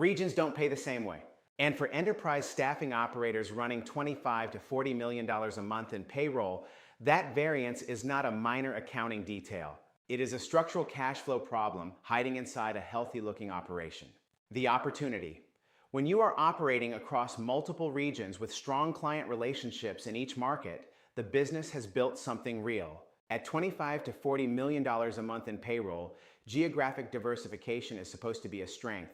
Regions don't pay the same way. And for enterprise staffing operators running $25 to $40 million a month in payroll, that variance is not a minor accounting detail. It is a structural cash flow problem hiding inside a healthy-looking operation. The opportunity. When you are operating across multiple regions with strong client relationships in each market, the business has built something real. At $25 to $40 million a month in payroll, geographic diversification is supposed to be a strength.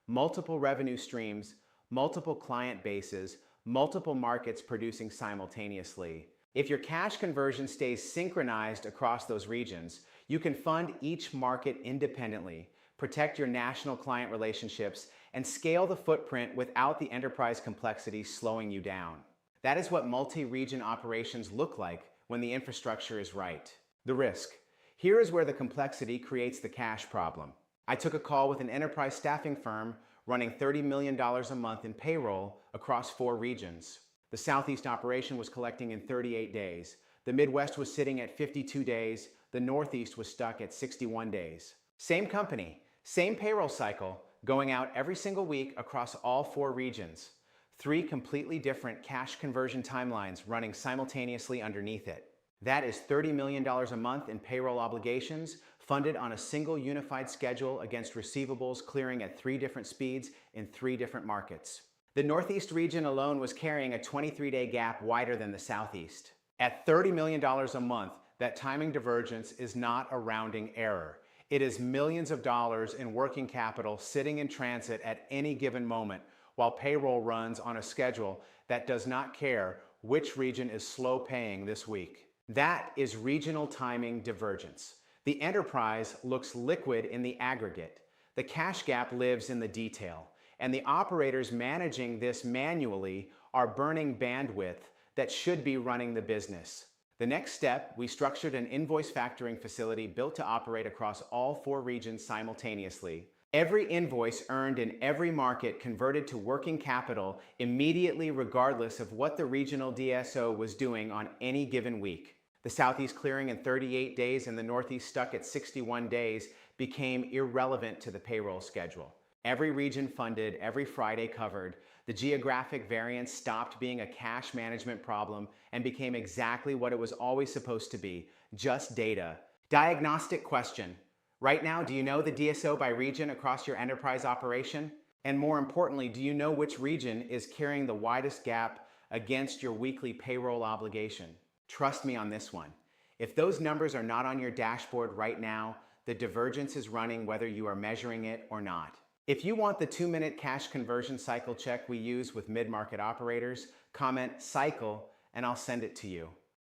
Multiple revenue streams, multiple client bases, multiple markets producing simultaneously. If your cash conversion stays synchronized across those regions, you can fund each market independently, protect your national client relationships, and scale the footprint without the enterprise complexity slowing you down. That is what multi-region operations look like when the infrastructure is right. The risk. Here is where the complexity creates the cash problem. I took a call with an enterprise staffing firm running $30 million a month in payroll across 4 regions. The Southeast operation was collecting in 38 days. The Midwest was sitting at 52 days. The Northeast was stuck at 61 days. Same company, same payroll cycle, going out every single week across all 4 regions. 3 completely different cash conversion timelines running simultaneously underneath it. That is $30 million a month in payroll obligations funded on a single unified schedule against receivables clearing at 3 different speeds in 3 different markets. The Northeast region alone was carrying a 23-day gap wider than the Southeast. At $30 million a month, that timing divergence is not a rounding error. It is millions of dollars in working capital sitting in transit at any given moment while payroll runs on a schedule that does not care which region is slow paying this week. That is regional timing divergence. The enterprise looks liquid in the aggregate. The cash gap lives in the detail. And the operators managing this manually are burning bandwidth that should be running the business. The next step, we structured an invoice factoring facility built to operate across all 4 regions simultaneously. Every invoice earned in every market converted to working capital immediately regardless of what the regional DSO was doing on any given week. The Southeast clearing in 38 days and the Northeast stuck at 61 days became irrelevant to the payroll schedule. Every region funded, every Friday covered. The geographic variance stopped being a cash management problem and became exactly what it was always supposed to be, just data. Diagnostic question. Right now, do you know the DSO by region across your enterprise operation? And more importantly, do you know which region is carrying the widest gap against your weekly payroll obligation? Trust me on this one. If those numbers are not on your dashboard right now, the divergence is running whether you are measuring it or not. If you want the 2-minute cash conversion cycle check we use with mid-market operators, comment cycle and I'll send it to you.